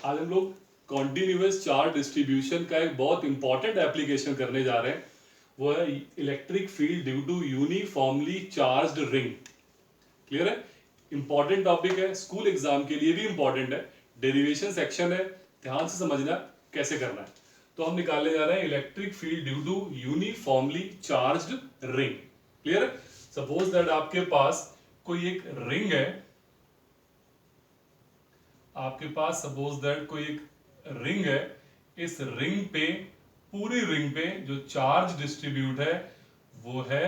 आज हम लोग कॉन्टिन्यूअस चार्ज डिस्ट्रीब्यूशन का एक बहुत इंपॉर्टेंट एप्लीकेशन करने जा रहे हैं। वो है electric field due to uniformly charged ring. Clear है? इंपॉर्टेंट टॉपिक है, स्कूल एग्जाम के लिए भी इंपॉर्टेंट है। डेरिवेशन सेक्शन है, ध्यान से समझना कैसे करना है। तो हम निकालने जा रहे हैं electric field due to uniformly charged ring. Clear है? सपोज दैट आपके पास कोई एक रिंग है, आपके पास सपोज दैट कोई एक रिंग है। इस रिंग पे, पूरी रिंग पे जो चार्ज डिस्ट्रीब्यूट है वो है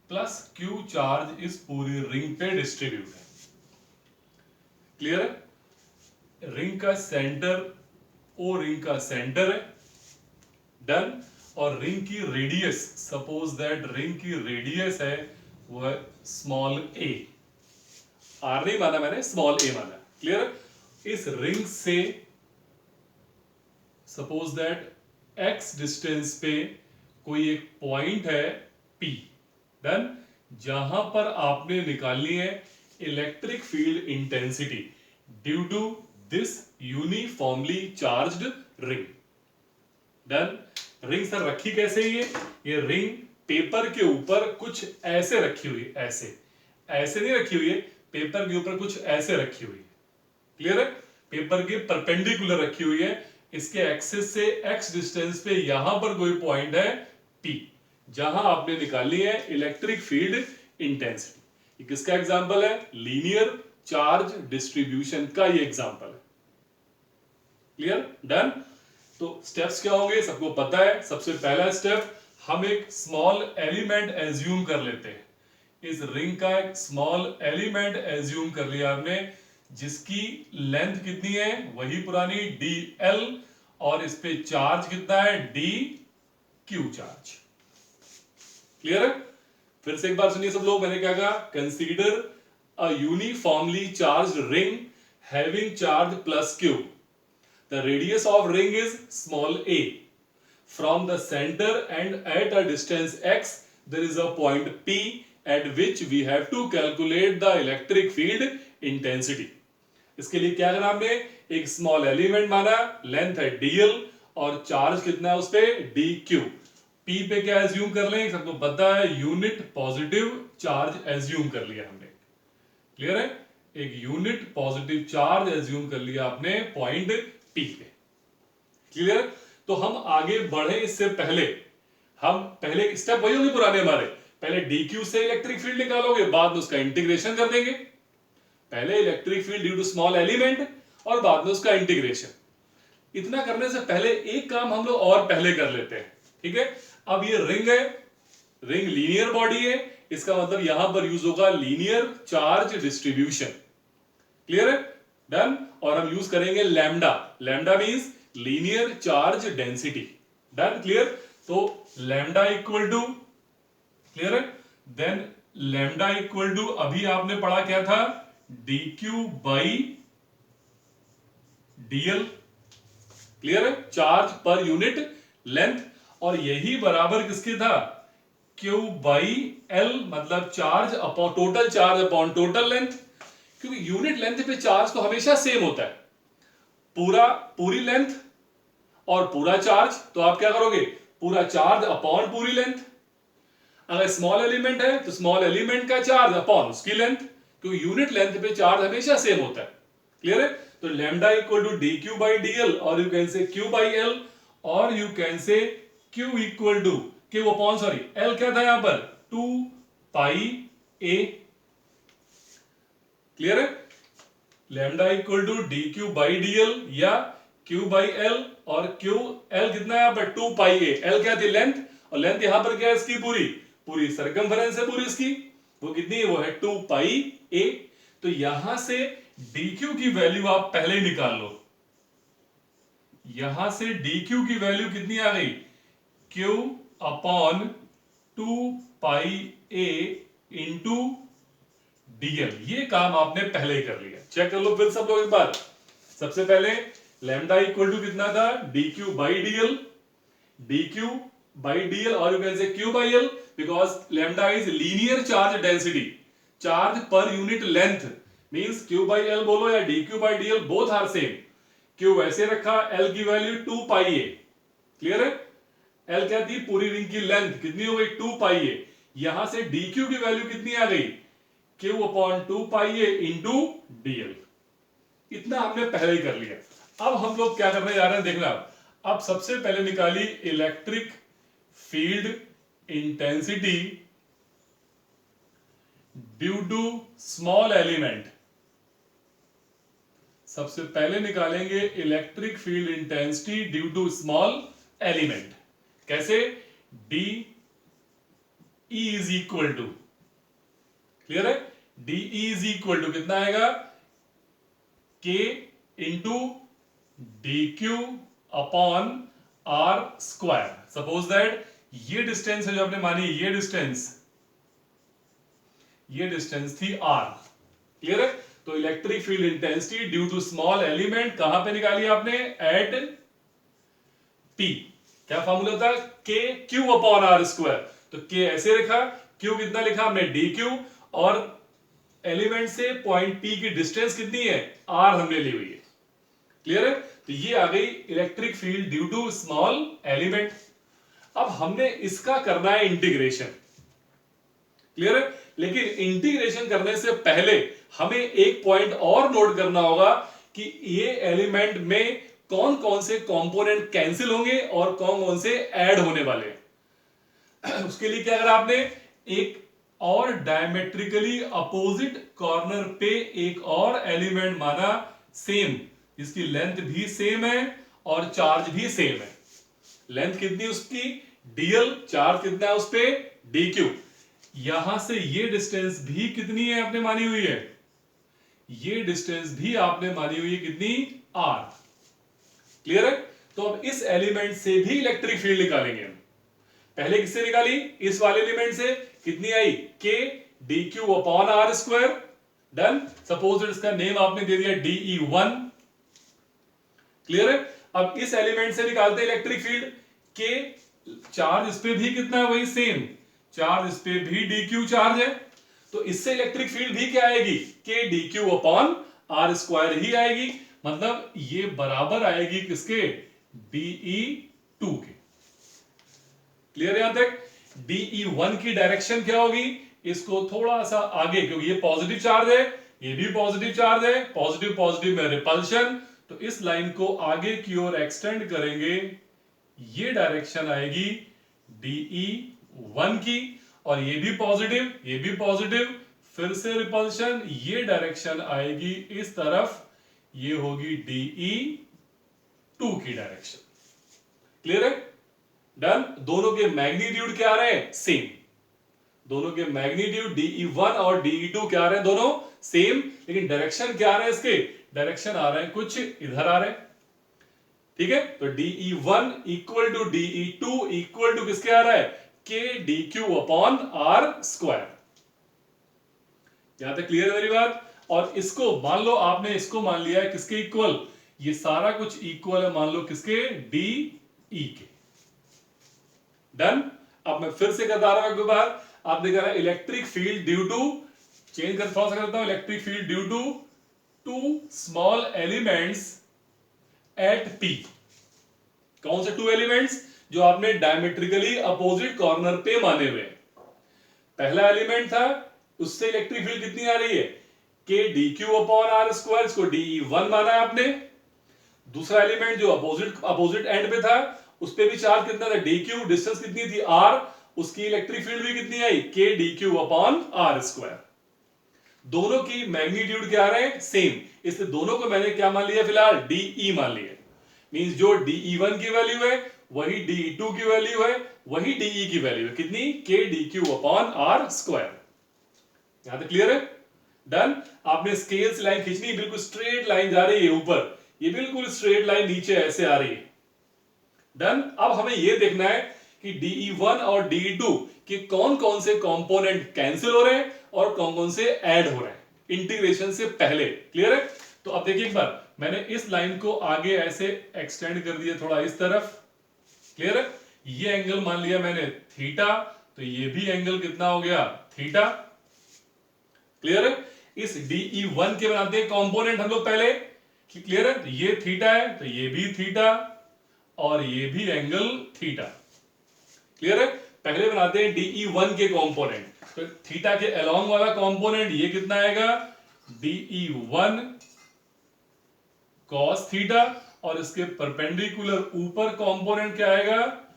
प्लस क्यू चार्ज इस पूरी रिंग पे डिस्ट्रीब्यूट है। क्लियर है? रिंग का सेंटर ओ रिंग का सेंटर है, डन। और रिंग की रेडियस, सपोज दैट रिंग की रेडियस है वो है स्मॉल ए। आर नहीं माना मैंने, स्मॉल ए माना। क्लियर? इस रिंग से सपोज दैट एक्स डिस्टेंस पे कोई एक पॉइंट है पी, डन, जहां पर आपने निकालनी है electric field intensity due to this uniformly charged ring. Done. Ring sir रखी कैसे है? ये रिंग पेपर के ऊपर कुछ ऐसे रखी हुई है, ऐसे ऐसे नहीं रखी हुई है, पेपर के ऊपर कुछ ऐसे रखी हुई है। क्लियर है? पेपर के परपेंडिकुलर रखी हुई है। इसके एक्सिस से एक्स डिस्टेंस पे यहां पर कोई पॉइंट है पी, जहां आपने निकाली है इलेक्ट्रिक फील्ड इंटेंसिटी। किसका एग्जांपल है? लीनियर चार्ज डिस्ट्रीब्यूशन का ये एग्जांपल है। क्लियर? डन। तो स्टेप्स क्या होंगे सबको पता है। सबसे पहला स्टेप, हम एक स्मॉल एलिमेंट एज्यूम कर लेते हैं। इस रिंग का एक स्मॉल एलिमेंट एज्यूम कर लिया आपने, जिसकी लेंथ कितनी है? वही पुरानी डी एल, और इस पे चार्ज कितना है? D Q charge. क्लियर है? फिर से एक बार सुनिए सब लोग, मैंने क्या कहा? Consider a uniformly charged ring having charge plus Q. The radius of ring is small a. From the center and at a distance x, there is a point P at which we have to calculate the electric field intensity. इसके लिए क्या करना हमने? एक small element माना, length है dl और charge कितना है उस पे? dq। P पे क्या एज्यूम कर लें? सबको पता है, यूनिट पॉजिटिव चार्ज एज्यूम कर लिया हमने। क्लियर है? एक यूनिट पॉजिटिव चार्ज एज्यूम कर लिया आपने पॉइंट पी पे। क्लियर? तो हम आगे बढ़े इससे पहले, हम पहले स्टेप वही होंगे पुराने हमारे। पहले डीक्यू से इलेक्ट्रिक फील्ड निकालोगे, बाद में उसका इंटीग्रेशन कर देंगे। पहले electric field due to small element और बाद में उसका इंटीग्रेशन। इतना करने से पहले एक काम हम लोग और पहले कर लेते हैं। ठीक है? अब ये रिंग है, रिंग लीनियर बॉडी है, इसका मतलब यहां पर यूज होगा लीनियर चार्ज डिस्ट्रीब्यूशन। क्लियर है? डन। और हम यूज करेंगे lambda. Lambda means linear charge density. Done. Clear? तो लैम्डा इक्वल टू, क्लियर है? देन लैम्डा इक्वल टू, अभी आपने पढ़ा क्या था? dq by dl। क्लियर है? Charge per unit length. और यही बराबर किसके था? q बाई l, मतलब charge upon total charge upon total length. क्योंकि यूनिट लेंथ पे चार्ज तो हमेशा सेम होता है, पूरी लेंथ और पूरा चार्ज। तो आप क्या करोगे? पूरा चार्ज अपॉन पूरी लेंथ। अगर स्मॉल एलिमेंट है तो स्मॉल एलिमेंट का चार्ज अपॉन उसकी लेंथ, क्योंकि यूनिट लेंथ पे चार्ज हमेशा सेम होता है। क्लियर है? तो lambda equal to d q by d l, और you can say q by l, और you can say q equal to q upon, sorry l क्या था यहां पर? 2 पाई ए। क्लियर है? Lambda equal to d q by d L या Q by l, और Q L कितना है यहां पर? 2 पाई ए। एल क्या थी? लेंथ, और लेंथ यहां पर क्या है इसकी? पूरी सर्कमफेरेंस है पूरी इसकी। वो कितनी है? वो है 2 पाई ए। तो यहां से dq की वैल्यू आप पहले निकाल लो। यहां से dq की वैल्यू कितनी आ गई? q अपॉन 2 पाई ए इंटू dl। ये काम आपने पहले ही कर लिया। चेक कर लो फिर सब लोग एक बार। सबसे पहले लैम्डा इक्वल टू कितना था? dq by dl, dq by dl, और you can say q by l, because lambda is linear charge density, charge per unit length. Means Q by L बोलो या dQ by DL both are same. Q वैसे रखा, L की वैल्यू 2 pi a, clear है। L क्या थी, पूरी रिंग की लेंथ कितनी हो गई 2 पाई ए। यहां से dQ की वैल्यू कितनी आ गई, Q अपॉन 2 पाई ए इंटू DL। इतना हमने पहले ही कर लिया। अब हम लोग क्या करने जा रहे हैं देखना। अब सबसे पहले निकाली electric field intensity due to small element. सबसे पहले निकालेंगे electric field intensity due to small element. कैसे, d e is equal to, clear है, डी इज इक्वल टू कितना आएगा, k into d q upon r square. Suppose that ये distance है जो आपने मानी, ये डिस्टेंस थी आर, क्लियर है। तो electric field intensity due to small element कहां पे निकाली आपने, एट पी। क्या फॉर्मूला था, के क्यू अपॉन आर स्क्वायर। तो के ऐसे लिखा, क्यू कितना लिखा हमने, डी क्यू, और एलिमेंट से पॉइंट पी की डिस्टेंस कितनी है, आर हमने ली हुई है, क्लियर है। तो ये आ गई electric field due to small element. अब हमने इसका करना है इंटीग्रेशन, क्लियर है। लेकिन इंटीग्रेशन करने से पहले हमें एक पॉइंट और नोट करना होगा कि ये एलिमेंट में कौन कौन से कंपोनेंट कैंसिल होंगे और कौन कौन से ऐड होने वाले हैं। उसके लिए क्या करा आपने, एक और डायमेट्रिकली अपोजिट कॉर्नर पे एक और एलिमेंट माना सेम, जिसकी लेंथ भी सेम है और चार्ज भी सेम है। लेंथ कितनी उसकी, dl, चार्ज कितना है उस पे, dq। यहां से ये डिस्टेंस भी कितनी है आपने मानी हुई है, ये डिस्टेंस भी आपने मानी हुई है कितनी, r, क्लियर है। तो अब इस एलिमेंट से भी इलेक्ट्रिक फील्ड निकालेंगे हम। पहले किससे निकाली, इस वाले एलिमेंट से, कितनी आई, k dq upon r square, done. Suppose इसका नेम आपने दे दिया de1, क्लियर है। अब इस एलिमेंट से निकालते हैं इलेक्ट्रिक फील्ड, k चार्ज इस पे भी कितना है, वही सेम चार्ज, इस पे भी dq चार्ज है। तो इससे इलेक्ट्रिक फील्ड भी क्या आएगी, k dq upon r square ही आएगी। मतलब ये बराबर आएगी किसके, de2 के, क्लियर है यहां तक। de1 की डायरेक्शन क्या होगी, इसको थोड़ा सा आगे, क्योंकि ये पॉजिटिव चार्ज है, ये भी पॉजिटिव चार्ज है, पॉजिटिव पॉजिटिव में रिपल्शन, तो इस लाइन को आगे की ओर एक्सटेंड करेंगे, ये डायरेक्शन आएगी de1 की, और ये भी पॉजिटिव, ये भी पॉजिटिव, फिर से रिपल्शन, ये डायरेक्शन आएगी इस तरफ, ये होगी de2 की डायरेक्शन, क्लियर है, डन। दोनों के मैग्नीट्यूड क्या आ रहे हैं, सेम, दोनों के मैग्नीट्यूड de1 और de2 क्या आ रहे हैं, दोनों सेम, लेकिन डायरेक्शन क्या आ रहे हैं इसके, डायरेक्शन आ रहे हैं कुछ इधर आ रहे हैं, ठीक है। तो de1 equal to de2 equal to किसके आ रहा है, k dq upon r square. यहां तक क्लियर है मेरी बात। और इसको मान लो, आपने इसको मान लिया है किसके इक्वल, ये सारा कुछ इक्वल है मान लो किसके, de के, डन। अब मैं फिर से बता रहा हूं एक बार, आपने कहा electric field due to, change कर थोड़ा सा करता हूं, electric field due to two small elements at P. कौन से टू एलिमेंट्स, जो आपने डायमेट्रिकली अपोजिट कॉर्नर पे माने हुए। पहला एलिमेंट था, उससे इलेक्ट्रिक फील्ड कितनी आ रही है, k dq upon r square, इसको de1 माना है आपने। दूसरा एलिमेंट जो अपोजिट एंड पे था, उस पे भी चार्ज कितना था, dq, डिस्टेंस कितनी थी r, उसकी इलेक्ट्रिक फील्ड भी कितनी आई, k dq upon r square. दोनों की मैग्नीट्यूड क्या आ रहे हैं, सेम, इसलिए दोनों को मैंने क्या मान लिया फिलहाल, de मान लिया। मींस जो de1 की वैल्यू है वही de2 की वैल्यू है, वही de की वैल्यू है, कितनी, k dq upon r square. यहां तक क्लियर है, डन। आपने स्केल से लाइन खींचनी, बिल्कुल स्ट्रेट लाइन जा रही है ऊपर, ये बिल्कुल स्ट्रेट लाइन नीचे ऐसे आ रही है, डन। अब हमें यह देखना है कि de1 और de2 के कौन कौन से कंपोनेंट कैंसिल हो रहे हैं और कौन कौन से ऐड हो रहे हैं इंटीग्रेशन से पहले, क्लियर है। तो अब देखिए एक बार, मैंने इस लाइन को आगे ऐसे एक्सटेंड कर दिया थोड़ा इस तरफ, क्लियर है। ये एंगल मान लिया मैंने थीटा, तो ये भी एंगल कितना हो गया, थीटा, क्लियर है। इस DE1 के बनाते हैं कंपोनेंट हम लोग पहले, क्लियर है? ये थीटा है तो ये भी थीटा और ये भी एंगल थीटा, क्लियर है? पहले बनाते हैं DE1 के कंपोनेंट, तो थीटा के अलोंग वाला कंपोनेंट ये कितना आएगा, DE1 cos थीटा, और इसके परपेंडिकुलर ऊपर कंपोनेंट क्या आएगा,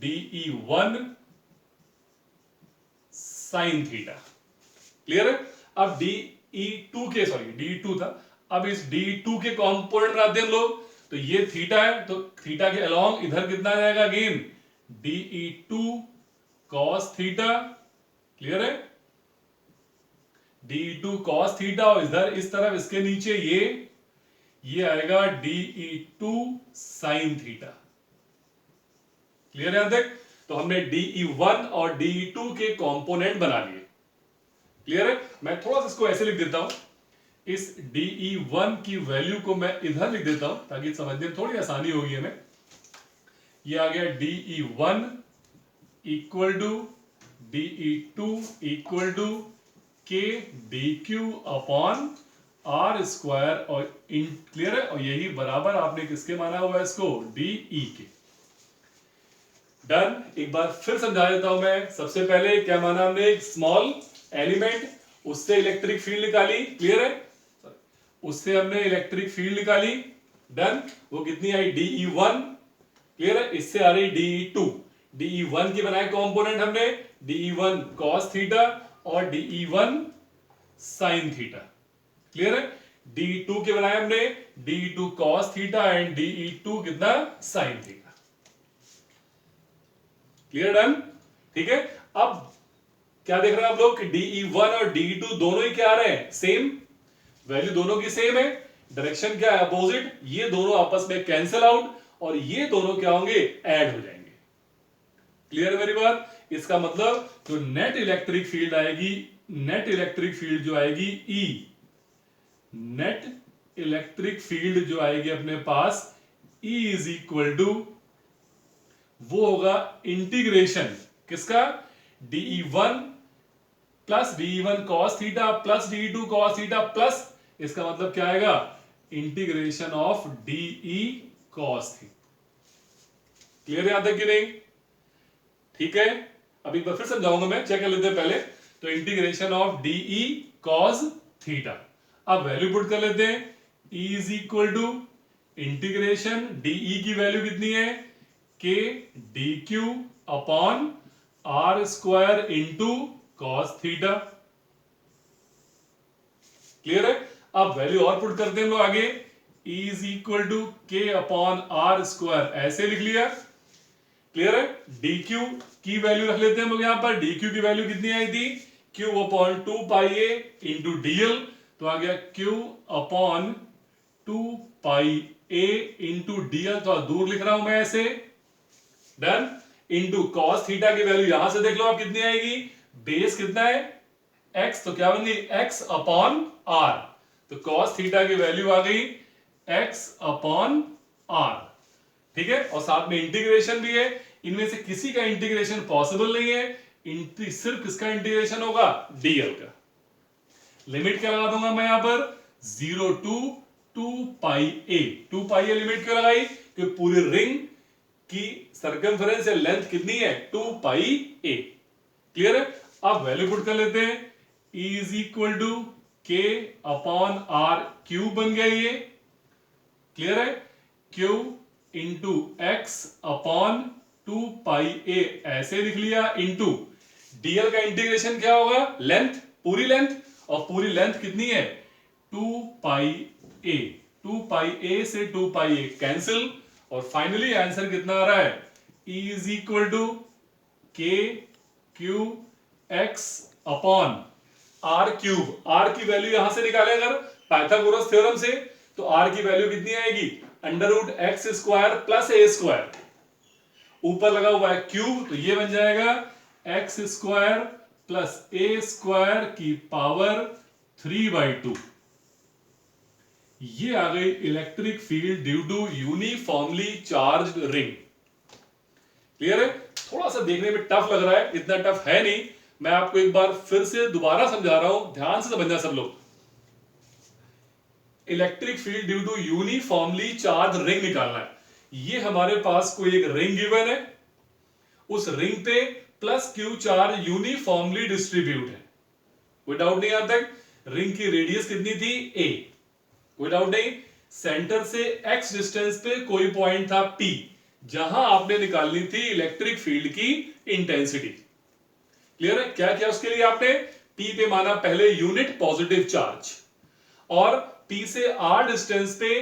DE1 sin थीटा, क्लियर है? अब DE2 था, अब इस DE2 के कंपोनेंट बनाते हैं हम लोग, तो ये थीटा है तो थीटा के अलोंग इधर कितना जाएगा, again DE2 cos theta, clear है? DE2 cos थीटा, और इधर इस तरफ इसके नीचे ये आएगा DE2 sin थीटा, क्लियर है? यहां तक तो हमने DE1 और DE2 के कंपोनेंट बना लिए, क्लियर है? मैं थोड़ा सा इसको ऐसे लिख देता हूं, इस DE1 की वैल्यू को मैं इधर लिख देता हूं ताकि समझने में थोड़ी आसानी होगी हमें। ये आ गया DE1 equal to DE2 equal to K DQ upon R square, और क्लियर है? और यही बराबर आपने किसके माना हुआ है इसको, DE के। डन। एक बार फिर समझा देता हूं मैं। सबसे पहले क्या माना हमने, एक स्मॉल एलिमेंट, उससे इलेक्ट्रिक फील्ड निकाली, क्लियर है? उससे हमने इलेक्ट्रिक फील्ड निकाली, डन। वो कितनी आई, DE1, क्लियर है? इससे आ रही DE2। DE1 के बनाए कंपोनेंट हमने DE1 cos थीटा और DE1 sin थीटा, क्लियर है? DE2 के बनाए हमने DE2 cos theta and DE2 कितना, sin थीटा, क्लियर, डन। ठीक है, अब क्या देख रहे हैं आप लोग कि DE1 और DE2 दोनों ही क्या आ रहे हैं, सेम वैल्यू, दोनों की सेम है, डायरेक्शन क्या है, अपोजिट। ये दोनों आपस में कैंसिल आउट और ये दोनों क्या होंगे, ऐड हो जाएंगे, क्लियर है मेरी बात? इसका मतलब जो नेट इलेक्ट्रिक फील्ड आएगी, नेट इलेक्ट्रिक फील्ड जो आएगी E, नेट इलेक्ट्रिक फील्ड जो आएगी अपने पास E इज इक्वल टू, वो होगा इंटीग्रेशन किसका, DE1 plus DE1 cos theta plus DE2 cos theta plus, इसका मतलब क्या आएगा, integration of DE cos theta, clear है यहां तक कि नहीं? ठीक है, अब एक बार फिर समझाऊंगा मैं, चेक कर लेते हैं पहले। तो integration of DE cos theta, अब वैल्यू पुट कर लेते हैं, E is equal to integration, DE की वैल्यू कितनी है, K DQ upon R square into cos theta, clear है? अब वैल्यू और पुट करते हैं हम लोग आगे, E is equal to K upon R square, ऐसे लिख लिया, क्लियर है? DQ की वैल्यू रख लेते हैं हम लोग यहां पर, DQ की वैल्यू कितनी आई थी, Q upon 2 pi A into DL, तो आ गया Q upon 2 pi A into DL, तो दूर लिख रहा हूं मैं ऐसे, डन। इंटू cos थीटा की वैल्यू यहां से देख लो आप कितनी आएगी, बेस कितना है, x, तो क्या बन गई, x अपॉन r, तो cos थीटा की वैल्यू आ गई x अपॉन r, ठीक है? और साथ में इंटीग्रेशन भी है, इनमें से किसी का इंटीग्रेशन पॉसिबल नहीं है, सिर्फ किसका इंटीग्रेशन होगा, dl का। लिमिट क्या लगा दूंगा मैं यहां पर, 0 to 2 pi a, 2 pi a limit क्यों लगाई, क्योंकि पूरी रिंग की सर्कमफेरेंस या लेंथ कितनी है, 2 पाई a, क्लियर है? अब वैल्यू पुट कर लेते हैं, E is equal to K upon R, cube बन गया ये, क्लियर है? Q into x upon 2 pi A, ऐसे लिख लिया, इंटू DL का इंटीग्रेशन क्या होगा, लेंथ, पूरी लेंथ, और पूरी लेंथ कितनी है, 2 पाई A, 2 पाई A से 2 पाई A कैंसिल, और फाइनली आंसर कितना आ रहा है, E is equal to K Q X upon R cube, R की वैल्यू यहां से निकाले अगर पाइथागोरस थ्योरम से, तो R की वैल्यू कितनी आएगी, under root x square plus a square, ऊपर लगा हुआ है क्यूब, तो ये बन जाएगा x square plus a square की पावर 3/2। ये आ गई electric field due to uniformly charged ring, clear है? थोड़ा सा देखने में टफ लग रहा है, इतना टफ है नहीं, मैं आपको एक बार फिर से दोबारा समझा रहा हूं, ध्यान से समझना सब लोग। Electric field due to uniformly charge ring निकालना है। ये हमारे पास कोई एक रिंग गिवन है, उस रिंग पे plus Q charge uniformly distribute है। कोई डाउट नहीं आता? रिंग की रेडियस कितनी थी? a। कोई डाउट नहीं? सेंटर से x डिस्टेंस पे कोई पॉइंट था p, जहां आपने निकालनी थी इलेक्ट्रिक फील्ड की इंटेंसिटी। क्लियर है? क्या किया उसके लिए आपने? p पे माना पहले यूनिट पॉजिटिव चार्ज, और p से r डिस्टेंस पे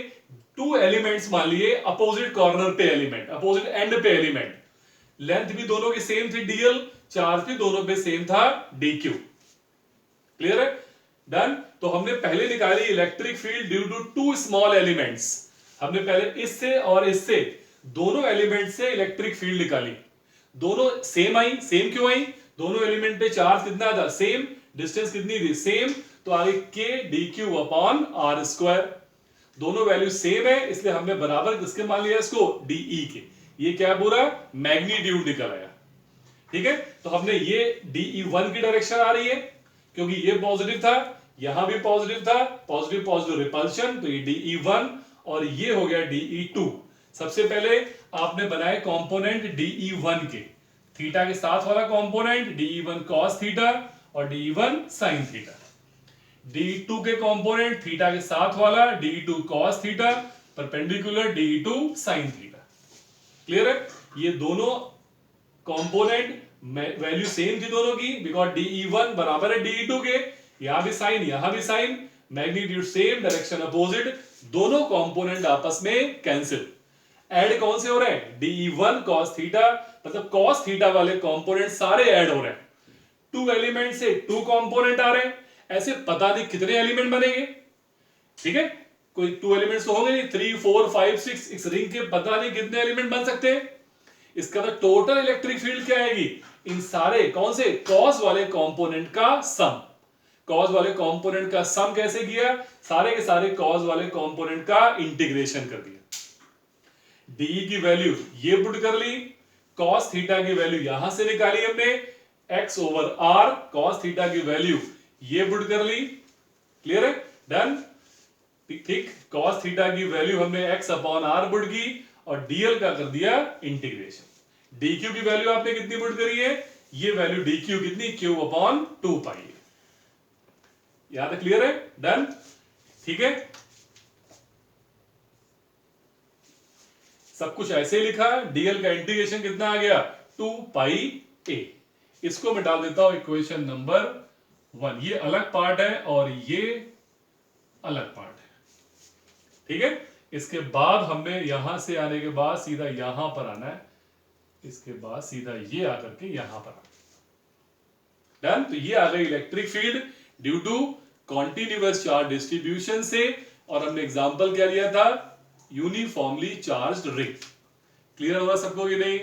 टू एलिमेंट्स मान लिए अपोजिट कॉर्नर पे एलिमेंट, अपोजिट एंड पे एलिमेंट। लेंथ भी दोनों की सेम थी dl, चार्ज भी दोनों पे सेम था dq। क्लियर है? डन। तो हमने पहले निकाली electric field due to two small elements. हमने पहले इससे और इससे दोनों एलिमेंट से इलेक्ट्रिक फील्ड निकाली। दोनों सेम आई। सेम क्यों आई? दोनों एलिमेंट पे चार्ज कितना था? सेम। डिस्टेंस कितनी थी? सेम। तो आगे k dq upon r square. दोनों वैल्यू सेम है, इसलिए हमने बराबर किसके मान लिया इसको? de के। ये क्या पूरा मैग्नीट्यूड निकल आया। ठीक है? तो हमने ये de1 की डायरेक्शन आ रही है, क्योंकि ये पॉजिटिव था, यहां भी पॉजिटिव था, पॉजिटिव पॉजिटिव रिपल्शन, तो ये de1 और ये हो गया de2। सबसे पहले आपने बनाए कंपोनेंट de1 के, थीटा के साथ वाला कंपोनेंट de1 cos थीटा और de1 sin थीटा। de2 के कंपोनेंट थीटा के साथ वाला de2 cos theta perpendicular de2 sin theta. Clear है? ये दोनों कंपोनेंट वैल्यू सेम थी दोनों की, बिकॉज de1 बराबर है de2 के। यहां भी साइन, यहां भी sine, magnitude same, direction opposite, दोनों कंपोनेंट आपस में कैंसिल। ऐड कौन से हो रहे हैं? de1 cos थीटा, मतलब cos थीटा वाले कंपोनेंट सारे ऐड हो रहे हैं। टू एलिमेंट से टू कंपोनेंट आ रहे हैं, ऐसे पता नहीं कितने एलिमेंट बनेंगे। ठीक है? कोई टू एलिमेंट्स तो होंगे नहीं, 3 4 5 6, इस रिंग के पता नहीं कितने एलिमेंट बन सकते हैं। इसका तो टोटल इलेक्ट्रिक फील्ड क्या आएगी? इन सारे कौन से कॉस वाले कंपोनेंट का सम। कॉस वाले कंपोनेंट का सम कैसे किया? सारे के सारे कॉस वाले कंपोनेंट का इंटीग्रेशन कर दिया। डी की वैल्यू ये पुट कर ली, कॉस थीटा की वैल्यू यहां से निकाली हमने, x over r, cos theta की वैल्यू ये पुट कर ली। क्लियर है? डन। ठीक, कॉस थीटा की वैल्यू हमने x अपॉन r पुट की और dl का कर दिया इंटीग्रेशन। dq की वैल्यू आपने कितनी पुट करी है? ये वैल्यू dq कितनी? q अपॉन 2 पाई। यहां तक क्लियर है? डन। ठीक है, सब कुछ ऐसे ही लिखा। dl का इंटीग्रेशन कितना आ गया? 2 पाई a। इसको मैं डाल देता हूं इक्वेशन नंबर 1। ये अलग पार्ट है और ये अलग पार्ट है। ठीक है? इसके बाद हमने यहां से आने के बाद सीधा यहां पर आना है, इसके बाद सीधा ये आकर के यहां पर आना। डन। तो ये आ गई electric field due to continuous charge distribution से, और हमने एग्जांपल क्या लिया था? Uniformly charged ring. क्लियर होगा सबको कि नहीं?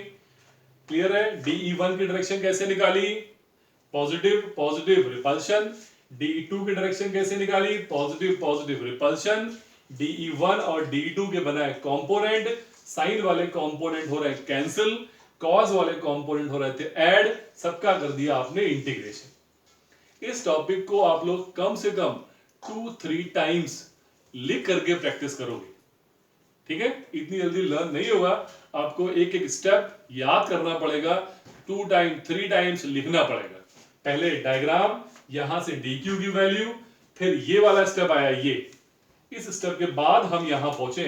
क्लियर है? de1 की डायरेक्शन कैसे निकाली? Positive positive repulsion. de2 की डायरेक्शन कैसे निकाली? Positive positive repulsion. de1 और de2 के बनाए कंपोनेंट, साइन वाले कंपोनेंट हो रहे कैंसिल, कॉस वाले कंपोनेंट हो रहे थे ऐड, सबका कर दिया आपने इंटीग्रेशन। इस टॉपिक को आप लोग कम से कम 2-3 टाइम्स लिख करके प्रैक्टिस करोगे। ठीक है? इतनी जल्दी लर्न नहीं होगा, आपको एक एक स्टेप याद करना पड़ेगा, 2 टाइम 3 टाइम्स लिखना पड़ेगा। पहले डायग्राम, यहां से dq की वैल्यू, फिर ये वाला स्टेप आया, ये इस स्टेप के बाद हम यहां पहुंचे,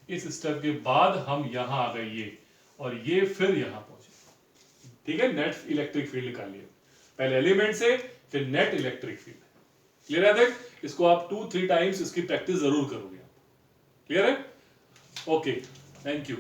इस स्टेप के बाद हम यहां आ गए ये, और ये फिर यहां पहुंचे। ठीक है? नेट इलेक्ट्रिक फील्ड निकालिए, पहले एलिमेंट से फिर नेट इलेक्ट्रिक फील्ड। क्लियर है? देख, इसको आप 2-3 टाइम्स इसकी प्रैक्टिस जरूर करोगे। क्लियर है? Okay, thank you.